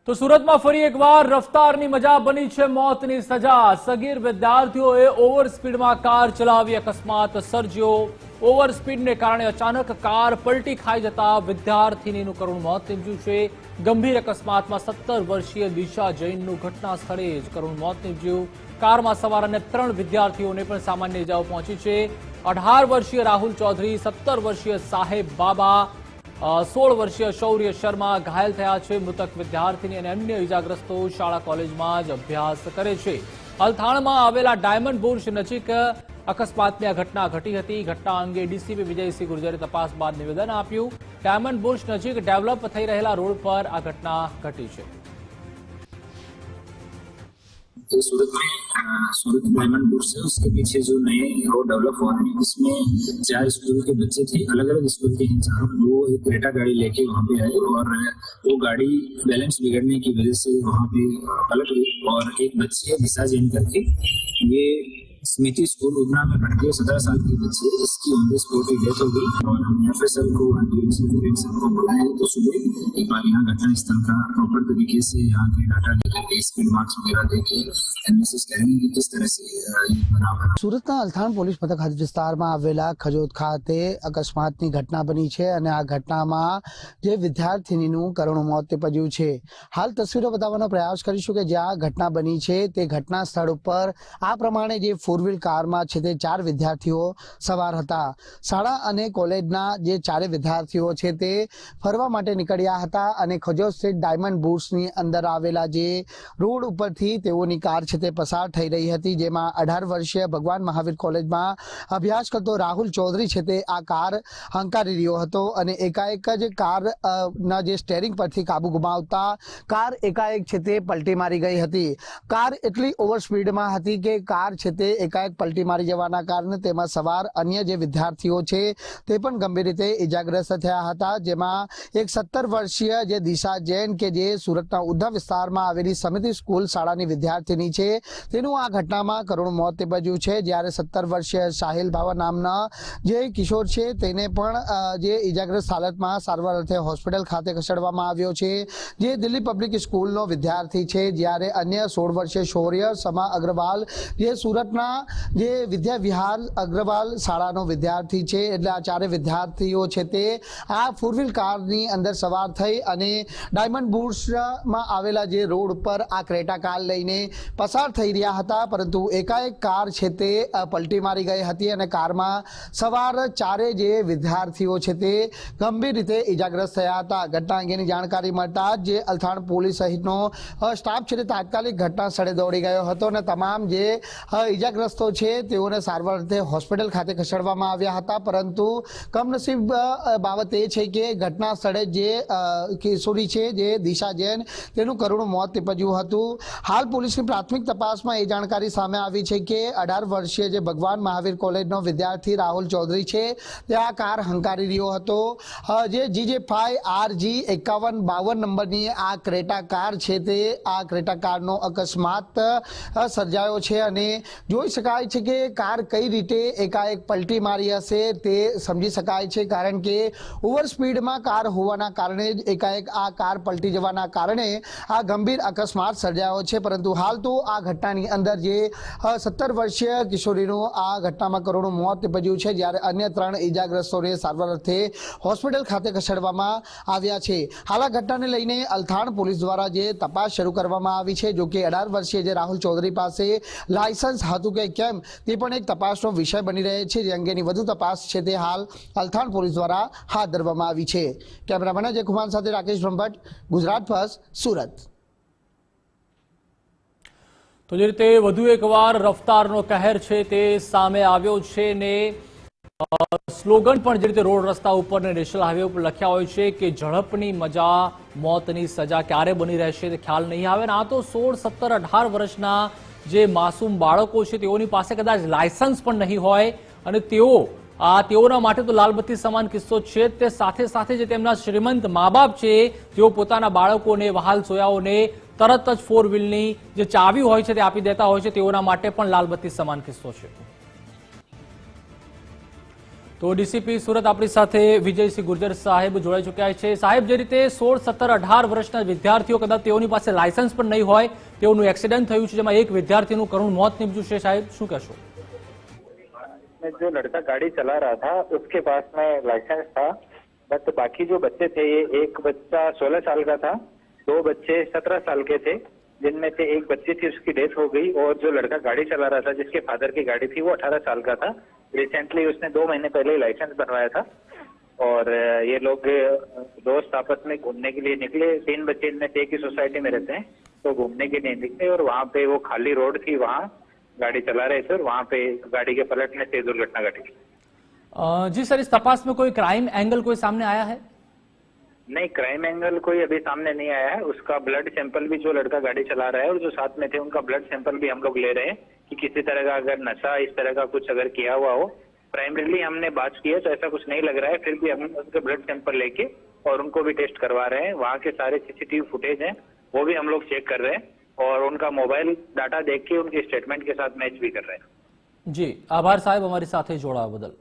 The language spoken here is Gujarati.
તો સુરતમાં ફરી એકવાર રફતારની મજા બની છે મોતની સજા। સગીર વિદ્યાર્થીઓએ ઓવર સ્પીડમાં કાર ચલાવી અકસ્માત સર્જ્યો। ઓવર સ્પીડને કારણે અચાનક કાર પલટી ખાઈ જતા વિદ્યાર્થીનીનું કરુણ મોત નીપજ્યું છે। ગંભીર અકસ્માતમાં 17 વર્ષીય દિશા જૈનનું ઘટના સ્થળે જ કરુણ મોત નીપજ્યું। કારમાં સવાર અન્ય 3 વિદ્યાર્થીઓને પણ સામાન્ય ઇજાઓ પહોંચી છે। 18 વર્ષીય રાહુલ ચૌધરી, 17 વર્ષીય સાહેબ બાબા, 16 વર્ષીય શૌર્ય શર્મા ઘાયલ થયા છે। મૃતક વિદ્યાર્થીની અને અન્ય ઇજાગ્રસ્તો શાળા કોલેજમાં જ અભ્યાસ કરે છે। અલથાણમાં આવેલા ડાયમંડ બુર્જ નજીક અકસ્માતની આ ઘટના ઘટી હતી। ઘટના અંગે ડીસીપી વિજયસિંહ ગુર્જરે તપાસ બાદ નિવેદન આપ્યું। ડાયમંડ બુર્જ નજીક ડેવલપ થઈ રહેલા રોડ પર આ घटना घटी है। तो सूरत डायमंड बुर्ज है, उसके पीछे जो नए रोड डेवलप हुआ है इसमें 4 स्कूल के बच्चे थे। अलग अलग स्कूल के इंसान वो एक क्रेटा गाड़ी लेके वहाँ पे आए और वो गाड़ी बैलेंस बिगड़ने की वजह से वहाँ पे पलट गई और एक बच्ची है दिशा जैन करके, ये स्मृति स्कूल उधना में पढ़ती है। 17 साल की बच्ची है, इसकी ऑन द स्पॉट डेथ हो गई और हमने एफएसएल को को बुलाया। तो सुबह एक बार यहाँ घटना स्थल का प्रॉपर तरीके से यहाँ के डाटा लेकर के स्पीड मार्क्स वगैरह देखे एनालिसिस करेंगे कि किस तरह से बराबर। સુરતના અલથાણ પોલીસ મથક હદ વિસ્તારમાં આવેલા ખજોદ ખાતે અકસ્માતની ઘટના બની છે અને આ ઘટનામાં જે વિદ્યાર્થીનીનું કરુણ મોત નીપજ્યું છે। હાલ તસવીરો બતાવવાનો પ્રયાસ કરીશું કે જ્યાં ઘટના બની છે તે ઘટના સ્થળ ઉપર આ પ્રમાણે જે 4 વ્હીલ કારમાં છે તે 4 વિદ્યાર્થીઓ સવાર હતા। શાળા અને કોલેજના જે 4 વિદ્યાર્થીઓ છે તે ફરવા માટે નીકળ્યા હતા અને ખજોદ સ્થિત ડાયમંડ બુર્જની અંદર આવેલા જે રોડ ઉપરથી તેઓની કાર છે તે પસાર થઈ રહી હતી, જેમાં 18 વર્ષીય ભગવાન મહાવીર કોલેજમાં અભ્યાસ કરતો રાહુલ ચૌધરી છે તે આ કાર હંકારી રહ્યો હતો અને એકાએક જ કાર ના જે સ્ટેરિંગ પરથી કાબુ ગુમાવતા કાર એકાએક છે તે પલટી મારી ગઈ હતી। કાર એટલી ઓવર સ્પીડમાં હતી કે કાર છે તે એકાએક પલટી મારી જવાના કારણે તેમાં સવાર અન્ય જે વિદ્યાર્થીઓ છે તે પણ ગંભીર રીતે ઇજાગ્રસ્ત થયા હતા, જેમાં એક 17 વર્ષીય જે દિશા જૈન કે જે સુરતના ઉધના વિસ્તારમાં આવેલી સમિતિ સ્કૂલ શાળાની વિદ્યાર્થીની છે તેનું આ ઘટનામાં કરુણ મોત નીપજ્યું છે। જ્યારે 17 વર્ષીય સાહિલ બાવા નામના જે કિશોર છે તેને પણ જે ઇજાગ્રસ્ત હાલતમાં સારવાર અર્થે હોસ્પિટલ ખાતે ખસેડવામાં આવ્યો છે, જે દિલ્હી પબ્લિક સ્કૂલનો વિદ્યાર્થી છે। જ્યારે અન્ય 16 વર્ષીય શૌર્ય સમા અગ્રવાલ જે સુરતના જે વિદ્યા વિહાર અગ્રવાલ શાળાનો વિદ્યાર્થી છે। એટલે આ 4 વિદ્યાર્થીઓ છે તે આ 4 વ્હીલ કારની અંદર સવાર થઈ અને ડાયમંડ બુર્જમાં આવેલા જે રોડ પર આ ક્રેટા કાર લઈને પસાર થઈ રહ્યા હતા, પરંતુ એકાએક કાર છે તે પલટી મારી ગઈ હતી અને કારમાં સવાર 4 જે વિદ્યાર્થીઓ છે તે ગંભીર રીતે ઇજાગ્રસ્ત થયા હતા। ઘટના અંગેની જાણકારી મળતા જે અલથાણ પોલીસ સહિતનો સ્ટાફ છે તે તાત્કાલિક ઘટના સ્થળે દોડી ગયો હતો અને તમામ જે ઇજાગ્રસ્તો છે તેઓને સારવાર અર્થે હોસ્પિટલ ખાતે ખસેડવામાં આવ્યા હતા, પરંતુ કમનસીબ બાબત એ છે કે ઘટના સ્થળે જે કિશોરી છે જે દિશા જૈન તેનું કરુણ મોત નીપજ્યું હતું। હાલ પોલીસની પ્રાથમિક તપાસમાં એ જાણકારી સામે આવી છે કે 18 વર્ષીય જે ભગવાન મહાવીર કોલેજનો વિદ્યાર્થી રાહુલ ચૌધરી છે તે આ કાર હંકારી રહ્યો હતો। જે GJ5 RG 5152 નંબરની આ ક્રેટા કાર છે તે આ ક્રેટા કારનો અકસ્માત સર્જાયો છે અને જોઈ શકાય છે કે કાર કઈ રીતે એકાએક પલટી મારી હશે તે સમજી શકાય છે, કારણ કે ઓવર સ્પીડમાં કાર હોવાના કારણે જ એકાએક આ કાર પલટી જવાના કારણે આ ગંભીર અકસ્માત સર્જાયો છે। પરંતુ હાલ તો આ ઘટનાની અંદર જે 17 વર્ષીય કિશોરીનું આ ઘટનામાં કરુણ મોત નીપજ્યું છે, જ્યારે અન્ય 3 ઇજાગ્રસ્તોને સારવાર અર્થે હોસ્પિટલ ખાતે ખસેડવામાં આવ્યા છે। હાલ આ ઘટનાને લઈને અલથાણ પોલીસ દ્વારા જે તપાસ શરૂ કરવામાં આવી છે, જો કે 18 વર્ષીય જે રાહુલ ચૌધરી પાસે લાયસન્સ હતું કે કેમ તે પણ એક તપાસનો વિષય બની રહે છે, જે અંગેની વધુ તપાસ છે તે હાલ અલથાણ પોલીસ દ્વારા હાથ ધરવામાં આવી છે। કેમેરામેન અજય કુમાર સાથે રાકેશ બ્રહ્મભટ્ટ, ગુજરાત ફર્સ્ટ, સુરત। તો જે રીતે વધુ એકવાર રફતારનો કહેર છે તે સામે આવ્યો છે ને સ્લોગન પણ જે રીતે રોડ રસ્તા ઉપર ને નેશનલ હાઈવે ઉપર લખ્યા હોય છે કે ઝડપની મજા મોતની સજા ક્યારે બની રહેશે તે ખ્યાલ નહીં આવે ને આ તો 16, 17, 18 વર્ષના જે માસૂમ બાળકો છે તેઓની પાસે કદાચ લાયસન્સ પણ નહીં હોય અને તેઓના માટે તો લાલબત્તી સમાન કિસ્સો છે। તે સાથે સાથે જે તેમના શ્રીમંત મા બાપ છે તેઓ પોતાના બાળકોને વહાલ સોયાઓને તરત જ 4 વ્હીલની જે ચાવી હોય છે તે આપી દેતા હોય છે, તેઓના માટે પણ લાલબત્તી સમાન કિસ્સો છે। તો ડીસીપી સુરત આપણી સાથે વિજયસિંહ ગુર્જર સાહેબ જોડાઈ ચૂક્યા છે. સાહેબ, જે રીતે 16, 17, 18 વર્ષના વિદ્યાર્થીઓ કદાચ તેઓની પાસે લાયસન્સ પણ નહીં હોય, તેઓનું એક્સિડન્ટ થયું છે, જેમાં એક વિદ્યાર્થીનું કરુણ મોત નીપજ્યું છે. સાહેબ, શું કહેશો? जो लड़का गाड़ी चला रहा था उसके पास में लाइसेंस था, बट बाकी जो बच्चे थे, ये एक बच्चा 16 साल का था, 2 बच्चे 17 साल के थे, जिनमें से एक बच्ची थी उसकी डेथ हो गई, और जो लड़का गाड़ी चला रहा था जिसके फादर की गाड़ी थी वो 18 साल का था. रिसेंटली उसने 2 महीने पहले ही लाइसेंस बनवाया था. और ये लोग दोस्त आपस में घूमने के लिए निकले. 3 बच्चे इनमें से एक ही सोसाइटी में रहते हैं, तो घूमने के लिए निकले और वहाँ पे वो खाली रोड थी, वहाँ गाड़ी चला रहे थे और वहाँ पे गाड़ी के पलटने से दुर्घटना घटी. जी सर, इस तपास में कोई क्राइम एंगल कोई सामने आया है? नहीं, क्राइम एंगल कोई अभी सामने नहीं आया है. उसका ब्लड सैंपल भी, जो लड़का गाड़ी चला रहा है और जो साथ में थे उनका ब्लड सैंपल भी हम लोग ले रहे हैं कि किसी तरह का अगर नशा इस तरह का कुछ अगर किया हुआ हो. प्राइमरीली हमने बात की है तो ऐसा कुछ नहीं लग रहा है, फिर भी हम उनके ब्लड सैंपल लेके और उनको भी टेस्ट करवा रहे हैं. वहाँ के सारे सीसीटीवी फुटेज हैं वो भी हम लोग चेक कर रहे हैं और उनका मोबाइल डाटा देख के उनके स्टेटमेंट के साथ मैच भी कर रहे हैं. जी, आभार साहेब, हमारी સાથે જોડાવા બદલ.